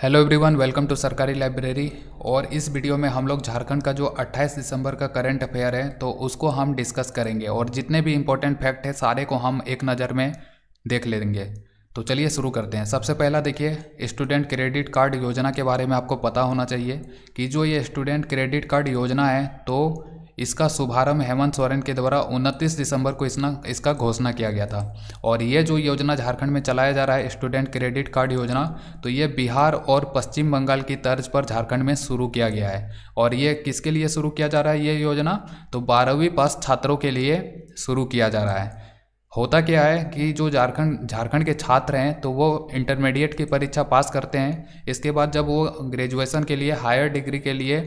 Hello everyone, welcome to सरकारी library. और इस वीडियो में हम लोग झारखंड का जो 28 दिसंबर का करंट अफेयर है तो उसको हम डिस्कस करेंगे और जितने भी इम्पोर्टेंट फैक्ट है सारे को हम एक नज़र में देख लेंगे। तो चलिए शुरू करते हैं। सबसे पहला देखिए, स्टूडेंट क्रेडिट कार्ड योजना के बारे में आपको पता होना चाहिए कि जो ये स्टूडेंट क्रेडिट कार्ड योजना है तो इसका शुभारंभ हेमंत सोरेन के द्वारा 29 दिसंबर को इसका घोषणा किया गया था। और ये जो योजना झारखंड में चलाया जा रहा है स्टूडेंट क्रेडिट कार्ड योजना, तो ये बिहार और पश्चिम बंगाल की तर्ज पर झारखंड में शुरू किया गया है। और ये किसके लिए शुरू किया जा रहा है ये योजना? तो 12वीं पास छात्रों के लिए शुरू किया जा रहा है। होता क्या है कि जो झारखंड के छात्र हैं तो वो इंटरमीडिएट की परीक्षा पास करते हैं। इसके बाद जब वो ग्रेजुएशन के लिए, हायर डिग्री के लिए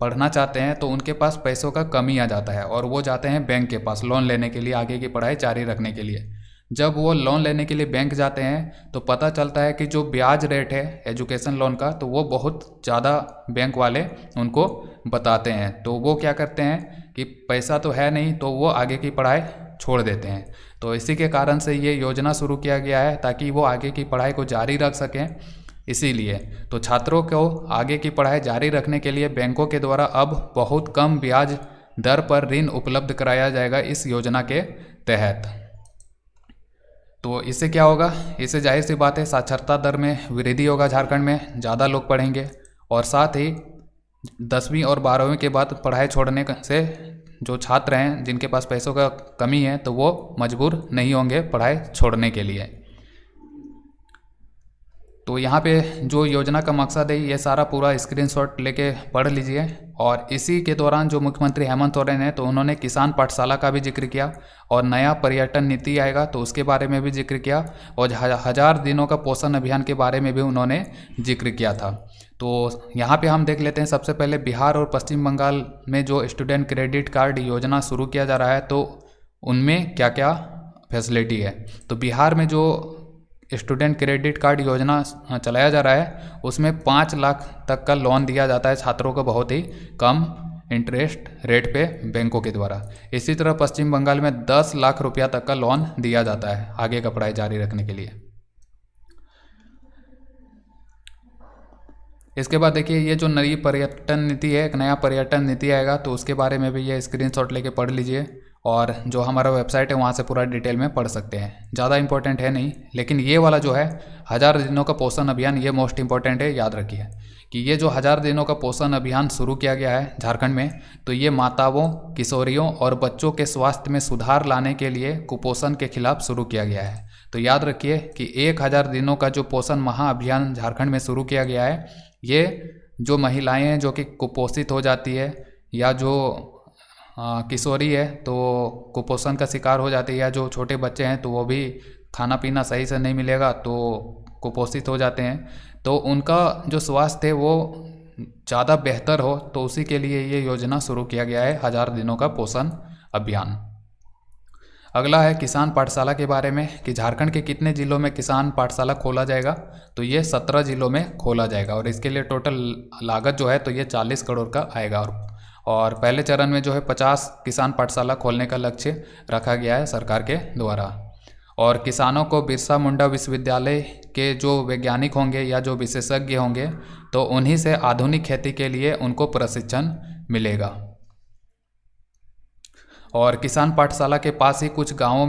पढ़ना चाहते हैं तो उनके पास पैसों का कमी आ जाता है और वो जाते हैं बैंक के पास लोन लेने के लिए, आगे की पढ़ाई जारी रखने के लिए। जब वो लोन लेने के लिए बैंक जाते हैं तो पता चलता है कि जो ब्याज रेट है एजुकेशन लोन का तो वो बहुत ज़्यादा बैंक वाले उनको बताते हैं। तो वो क्या करते हैं कि पैसा तो है नहीं, तो वो आगे की पढ़ाई छोड़ देते हैं। तो इसी के कारण से ये योजना शुरू किया गया है ताकि वो आगे की पढ़ाई को जारी रख सकें। इसीलिए तो छात्रों को आगे की पढ़ाई जारी रखने के लिए बैंकों के द्वारा अब बहुत कम ब्याज दर पर ऋण उपलब्ध कराया जाएगा इस योजना के तहत। तो इससे क्या होगा? इससे जाहिर सी बात है साक्षरता दर में वृद्धि होगा, झारखंड में ज़्यादा लोग पढ़ेंगे और साथ ही 10वीं और 12वीं के बाद पढ़ाई छोड़ने से जो छात्र हैं जिनके पास पैसों का कमी है तो वो मजबूर नहीं होंगे पढ़ाई छोड़ने के लिए। तो यहाँ पे जो योजना का मकसद है ये सारा पूरा स्क्रीनशॉट लेके पढ़ लीजिए। और इसी के दौरान जो मुख्यमंत्री हेमंत सोरेन है तो उन्होंने किसान पाठशाला का भी जिक्र किया और नया पर्यटन नीति आएगा तो उसके बारे में भी जिक्र किया और 1000 दिनों का पोषण अभियान के बारे में भी उन्होंने जिक्र किया था। तो यहाँ पे हम देख लेते हैं सबसे पहले बिहार और पश्चिम बंगाल में जो स्टूडेंट क्रेडिट कार्ड योजना शुरू किया जा रहा है तो उनमें क्या क्या फैसिलिटी है। तो बिहार में जो स्टूडेंट क्रेडिट कार्ड योजना चलाया जा रहा है उसमें 5 लाख तक का लोन दिया जाता है छात्रों को बहुत ही कम इंटरेस्ट रेट पे बैंकों के द्वारा। इसी तरह पश्चिम बंगाल में 10 लाख रुपया तक का लोन दिया जाता है आगे का पढ़ाई जारी रखने के लिए। इसके बाद देखिए ये जो नई पर्यटन नीति है, एक नया पर्यटन नीति आएगा तो उसके बारे में भी ये स्क्रीनशॉट लेके पढ़ लीजिए और जो हमारा वेबसाइट है वहाँ से पूरा डिटेल में पढ़ सकते हैं। ज़्यादा इंपॉर्टेंट है नहीं, लेकिन ये वाला जो है 1000 दिनों का पोषण अभियान ये मोस्ट इंपॉर्टेंट है। याद रखिए कि ये जो 1000 दिनों का पोषण अभियान शुरू किया गया है झारखंड में तो ये माताओं, किशोरियों और बच्चों के स्वास्थ्य में सुधार लाने के लिए कुपोषण के खिलाफ शुरू किया गया है। तो याद रखिए कि 1000 दिनों का जो पोषण महाअभियान झारखंड में शुरू किया गया है, ये जो महिलाएं हैं जो कि कुपोषित हो जाती है या जो किशोरी है तो कुपोषण का शिकार हो जाती है या जो छोटे बच्चे हैं तो वो भी खाना पीना सही से नहीं मिलेगा तो कुपोषित हो जाते हैं, तो उनका जो स्वास्थ्य है वो ज़्यादा बेहतर हो तो उसी के लिए ये योजना शुरू किया गया है 1000 दिनों का पोषण अभियान। अगला है किसान पाठशाला के बारे में कि झारखंड के कितने जिलों में किसान पाठशाला खोला जाएगा। तो ये 17 जिलों में खोला जाएगा और इसके लिए टोटल लागत जो है तो ये 40 करोड़ का आएगा। और पहले चरण में जो है 50 किसान पाठशाला खोलने का लक्ष्य रखा गया है सरकार के द्वारा। और किसानों को बिरसा मुंडा विश्वविद्यालय के जो वैज्ञानिक होंगे या जो विशेषज्ञ होंगे तो उन्हीं से आधुनिक खेती के लिए उनको प्रशिक्षण मिलेगा। और किसान पाठशाला के पास ही कुछ गांवों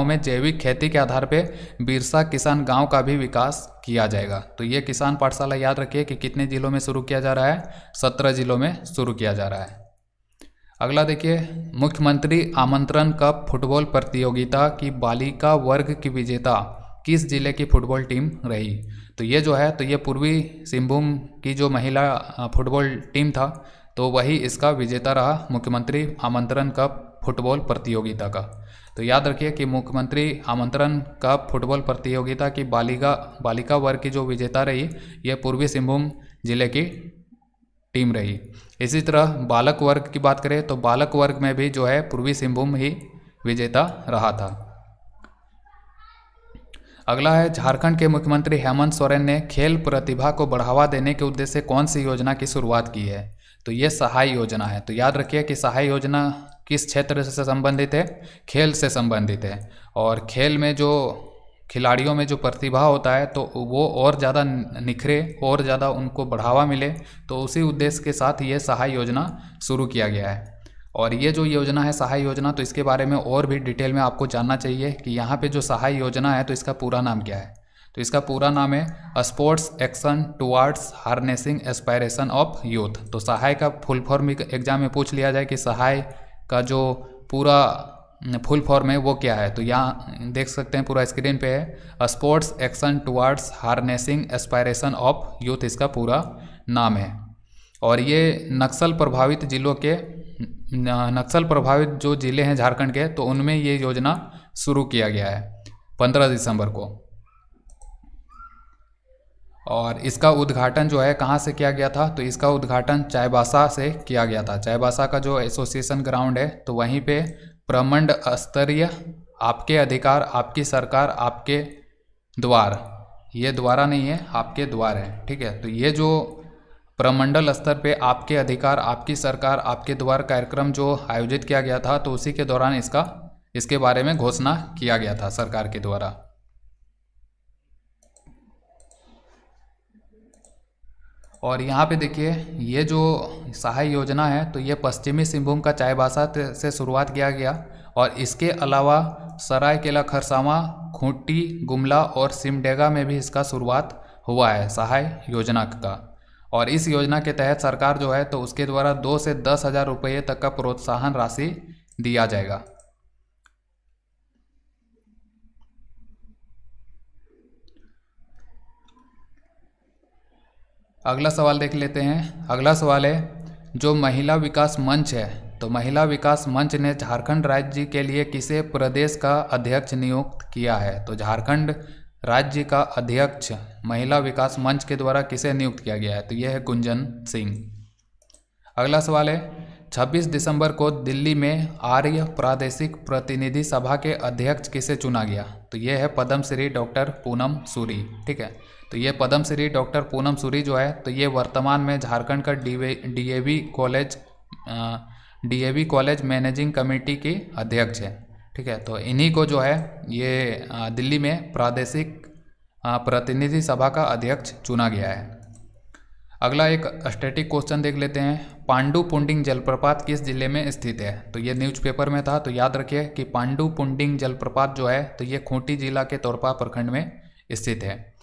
में जैविक खेती के आधार पे बिरसा किसान गांव का भी विकास किया जाएगा। तो ये किसान पाठशाला याद रखिए कि कितने जिलों में शुरू किया जा रहा है? 17 जिलों में शुरू किया जा रहा है। अगला देखिए, मुख्यमंत्री आमंत्रण कप फुटबॉल प्रतियोगिता की बालिका वर्ग की विजेता किस जिले की फुटबॉल टीम रही? तो ये जो है तो ये पूर्वी सिंहभूम की जो महिला फुटबॉल टीम था तो वही इसका विजेता रहा मुख्यमंत्री आमंत्रण कप फुटबॉल प्रतियोगिता का। तो याद रखिए कि मुख्यमंत्री आमंत्रण कप फुटबॉल प्रतियोगिता की बालिका वर्ग की जो विजेता रही ये पूर्वी सिंहभूम जिले की टीम रही। इसी तरह बालक वर्ग की बात करें तो बालक वर्ग में भी जो है पूर्वी सिंहभूम ही विजेता रहा था। अगला है झारखंड के मुख्यमंत्री हेमंत सोरेन ने खेल प्रतिभा को बढ़ावा देने के उद्देश्य से कौन सी योजना की शुरुआत की है? तो ये सहाय योजना है। तो याद रखिए कि सहाय योजना किस क्षेत्र से संबंधित है? खेल से संबंधित है। और खेल में जो खिलाड़ियों में जो प्रतिभा होता है तो वो और ज़्यादा निखरे, और ज़्यादा उनको बढ़ावा मिले, तो उसी उद्देश्य के साथ ये सहाय योजना शुरू किया गया है। और ये जो योजना है सहाय योजना, तो इसके बारे में और भी डिटेल में आपको जानना चाहिए कि यहाँ पे जो सहाय योजना है तो इसका पूरा नाम क्या है। तो इसका पूरा नाम है sports action towards harnessing aspiration of youth. तो सहाय का फुल फॉर्म एग्जाम में पूछ लिया जाए कि सहाय का जो पूरा फुल फॉर्म है वो क्या है, तो यहाँ देख सकते हैं पूरा स्क्रीन पे है, sports action towards harnessing aspiration of youth इसका पूरा नाम है। और ये नक्सल प्रभावित जिलों के नक्सल प्रभावित जो ज़िले हैं झारखंड के, तो उनमें ये योजना शुरू किया गया है 15 दिसंबर को। और इसका उद्घाटन जो है कहाँ से किया गया था, तो इसका उद्घाटन चाईबासा से किया गया था। चाईबासा का जो एसोसिएशन ग्राउंड है तो वहीं पे प्रमंड स्तरीय आपके अधिकार आपकी सरकार आपके द्वार, ये द्वारा नहीं है आपके द्वार है, ठीक है। तो ये जो प्रमंडल स्तर पे आपके अधिकार आपकी सरकार आपके द्वार कार्यक्रम जो आयोजित किया गया था, तो उसी के दौरान इसके बारे में घोषणा किया गया था सरकार के द्वारा। और यहाँ पे देखिए ये जो सहाय योजना है तो ये पश्चिमी सिंहभूम का चाईबासा से शुरुआत किया गया, और इसके अलावा सरायकेला खरसावां, खूंटी, गुमला और सिमडेगा में भी इसका शुरुआत हुआ है सहाय योजना का। और इस योजना के तहत सरकार जो है तो उसके द्वारा 2 से 10 हज़ार रुपये तक का प्रोत्साहन राशि दिया जाएगा। अगला सवाल देख लेते हैं। अगला सवाल है जो महिला विकास मंच है, तो महिला विकास मंच ने झारखंड राज्य के लिए किसे प्रदेश का अध्यक्ष नियुक्त किया है। तो झारखंड राज्य का अध्यक्ष महिला विकास मंच के द्वारा किसे नियुक्त किया गया है, तो यह है गुंजन सिंह। अगला सवाल है 26 दिसंबर को दिल्ली में आर्य प्रादेशिक प्रतिनिधि सभा के अध्यक्ष किसे चुना गया, तो यह है पद्मश्री डॉक्टर पूनम सूरी, ठीक है। तो ये पद्मश्री डॉक्टर पूनम सूरी जो है तो ये वर्तमान में झारखंड का डीएवी कॉलेज मैनेजिंग कमेटी की अध्यक्ष है, ठीक है। तो इन्हीं को जो है ये दिल्ली में प्रादेशिक प्रतिनिधि सभा का अध्यक्ष चुना गया है। अगला एक स्टैटिक क्वेश्चन देख लेते हैं। पांडु पुंडिंग जलप्रपात किस जिले में स्थित है, तो ये न्यूज़पेपर में था, तो याद रखिए कि पांडु पुंडिंग जलप्रपात जो है तो ये खूंटी जिला के तोरपा प्रखंड में स्थित है।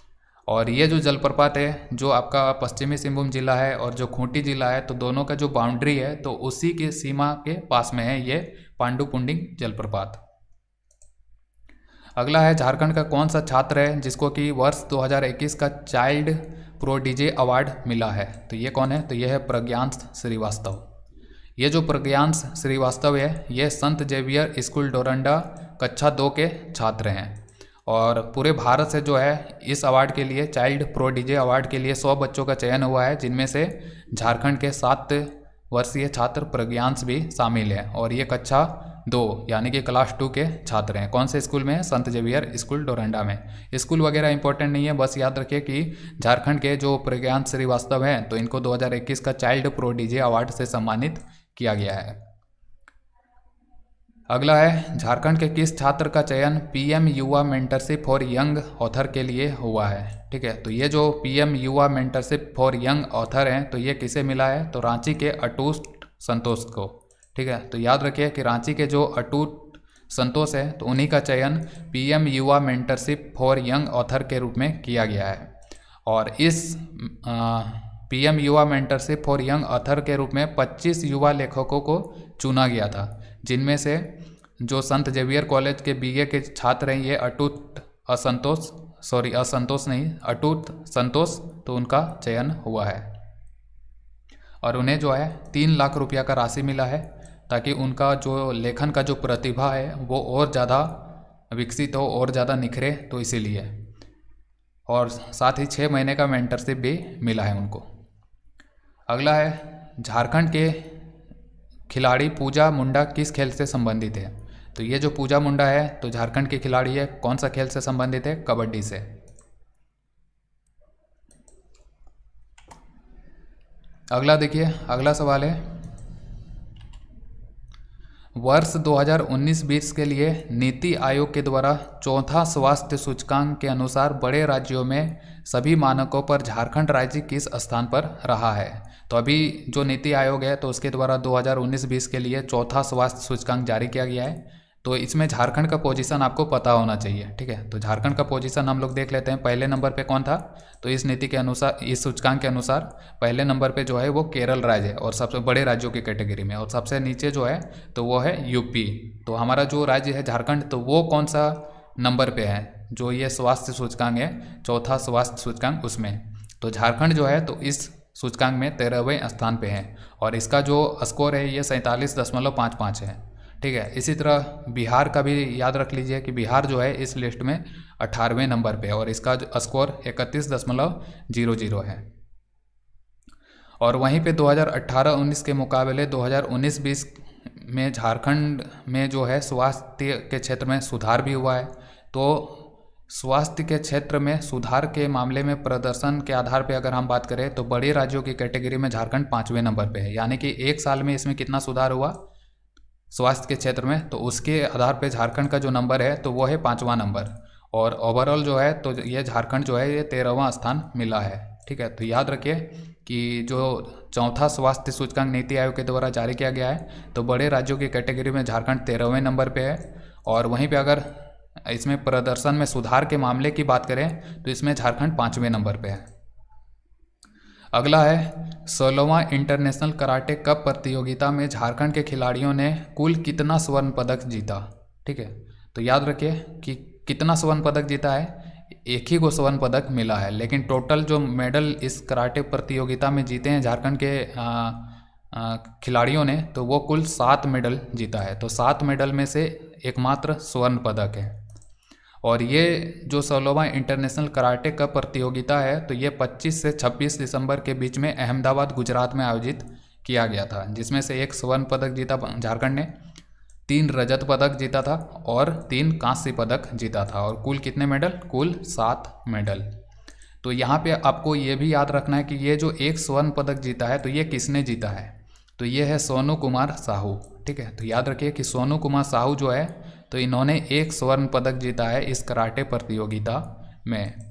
और ये जो जलप्रपात है जो आपका पश्चिमी सिंहभूम जिला है और जो खूंटी जिला है, तो दोनों का जो बाउंड्री है तो उसी के सीमा के पास में है ये पांडु पुंडिंग जलप्रपात। अगला है झारखंड का कौन सा छात्र है जिसको कि वर्ष 2021 का चाइल्ड प्रोडिजी अवार्ड मिला है, तो ये कौन है, तो ये है प्रज्ञांश श्रीवास्तव। ये जो प्रज्ञांश श्रीवास्तव है ये संत जेवियर स्कूल डोरंडा कक्षा 2 के छात्र हैं। और पूरे भारत से जो है इस अवार्ड के लिए चाइल्ड प्रोडिजी अवार्ड के लिए 100 बच्चों का चयन हुआ है, जिनमें से झारखंड के 7 वर्षीय छात्र प्रज्ञांश भी शामिल है। और ये कक्षा 2 यानी कि क्लास 2 के छात्र हैं। कौन से स्कूल में है, संत जेवियर स्कूल डोरंडा में। स्कूल वगैरह इंपॉर्टेंट नहीं है, बस याद रखिए कि झारखंड के जो प्रज्ञांश श्रीवास्तव हैं तो इनको 2021 का चाइल्ड प्रोडिजी अवार्ड से सम्मानित किया गया है। अगला है झारखंड के किस छात्र का चयन पीएम युवा मेंटरशिप फॉर यंग ऑथर के लिए हुआ है, ठीक है। तो ये जो पीएम युवा मेंटरशिप फॉर यंग ऑथर हैं तो ये किसे मिला है, तो रांची के अटूट संतोष को, ठीक है। तो याद रखिए कि रांची के जो अटूट संतोष है तो उन्हीं का चयन पीएम युवा मेंटरशिप फॉर यंग ऑथर के रूप में किया गया है। और इस पीएम युवा मेंटरशिप फॉर यंग ऑथर के रूप में 25 युवा लेखकों को चुना गया था, जिनमें से जो संत जेवियर कॉलेज के बीए के छात्र हैं ये अटूट संतोष, तो उनका चयन हुआ है। और उन्हें जो है 3 लाख रुपया का राशि मिला है ताकि उनका जो लेखन का जो प्रतिभा है वो और ज़्यादा विकसित हो और ज़्यादा निखरे, तो इसीलिए। और साथ ही 6 महीने का मेंटरशिप भी मिला है उनको। अगला है झारखंड के खिलाड़ी पूजा मुंडा किस खेल से संबंधित है, तो ये जो पूजा मुंडा है तो झारखंड की खिलाड़ी है, कौन सा खेल से संबंधित है, कबड्डी से। अगला देखिए, अगला सवाल है वर्ष 2019-20 के लिए नीति आयोग के द्वारा चौथा स्वास्थ्य सूचकांक के अनुसार बड़े राज्यों में सभी मानकों पर झारखंड राज्य किस स्थान पर रहा है। तो अभी जो नीति आयोग है तो उसके द्वारा 2019-20 के लिए चौथा स्वास्थ्य सूचकांक जारी किया गया है। तो इसमें झारखंड का पोजीशन आपको पता होना चाहिए, ठीक है। तो झारखंड का पोजीशन हम लोग देख लेते हैं। पहले नंबर पे कौन था, तो इस नीति के अनुसार, इस सूचकांक के अनुसार पहले नंबर पे जो है वो केरल राज्य है और सबसे बड़े राज्यों की कैटेगरी में, और सबसे नीचे जो है तो वो है यूपी। तो हमारा जो राज्य है झारखंड, तो वो कौन सा नंबर पे है, जो ये स्वास्थ्य सूचकांक है, चौथा स्वास्थ्य सूचकांक, उसमें तो झारखंड जो है तो इस सूचकांक में 13वें स्थान पे है और इसका जो स्कोर है ये 47.55 है, ठीक है। इसी तरह बिहार का भी याद रख लीजिए कि बिहार जो है इस लिस्ट में 18वें नंबर पे और इसका जो स्कोर 31.00 है। और वहीं पे 2018-19 के मुकाबले 2019-20 में झारखंड में जो है स्वास्थ्य के क्षेत्र में सुधार भी हुआ है। तो स्वास्थ्य के क्षेत्र में सुधार के मामले में प्रदर्शन के आधार पे अगर हम बात करें तो बड़े राज्यों की कैटेगरी में झारखंड 5वें नंबर पे है, यानी कि एक साल में इसमें कितना सुधार हुआ स्वास्थ्य के क्षेत्र में, तो उसके आधार पे झारखंड का जो नंबर है तो वो है 5वां नंबर। और ओवरऑल जो है तो ये झारखंड जो है ये 13वां स्थान मिला है, ठीक है। तो याद रखिए कि जो चौथा स्वास्थ्य सूचकांक नीति आयोग के द्वारा जारी किया गया है तो बड़े राज्यों की कैटेगरी में झारखंड 13वें नंबर पे है। और वहीं पे अगर इसमें प्रदर्शन में सुधार के मामले की बात करें तो इसमें झारखंड 5वें नंबर पे है। अगला है 16वां इंटरनेशनल कराटे कप प्रतियोगिता में झारखंड के खिलाड़ियों ने कुल कितना स्वर्ण पदक जीता, ठीक है। तो याद रखिए कि कितना स्वर्ण पदक जीता है, एक ही को स्वर्ण पदक मिला है, लेकिन टोटल जो मेडल इस कराटे प्रतियोगिता में जीते हैं झारखंड के खिलाड़ियों ने तो वो कुल 7 मेडल जीता है। तो 7 मेडल में से एकमात्र स्वर्ण पदक है। और ये जो 16वां इंटरनेशनल कराटे कप प्रतियोगिता है तो ये 25 से 26 दिसंबर के बीच में अहमदाबाद गुजरात में आयोजित किया गया था, जिसमें से 1 स्वर्ण पदक जीता झारखंड ने, 3 रजत पदक जीता था और 3 कांस्य पदक जीता था। और कुल कितने मेडल, कुल 7 मेडल। तो यहाँ पे आपको ये भी याद रखना है कि ये जो 1 स्वर्ण पदक जीता है तो ये किसने जीता है, तो ये है सोनू कुमार साहू, ठीक है। तो याद रखिए कि सोनू कुमार साहू जो है तो इन्होंने 1 स्वर्ण पदक जीता है इस कराटे प्रतियोगिता में।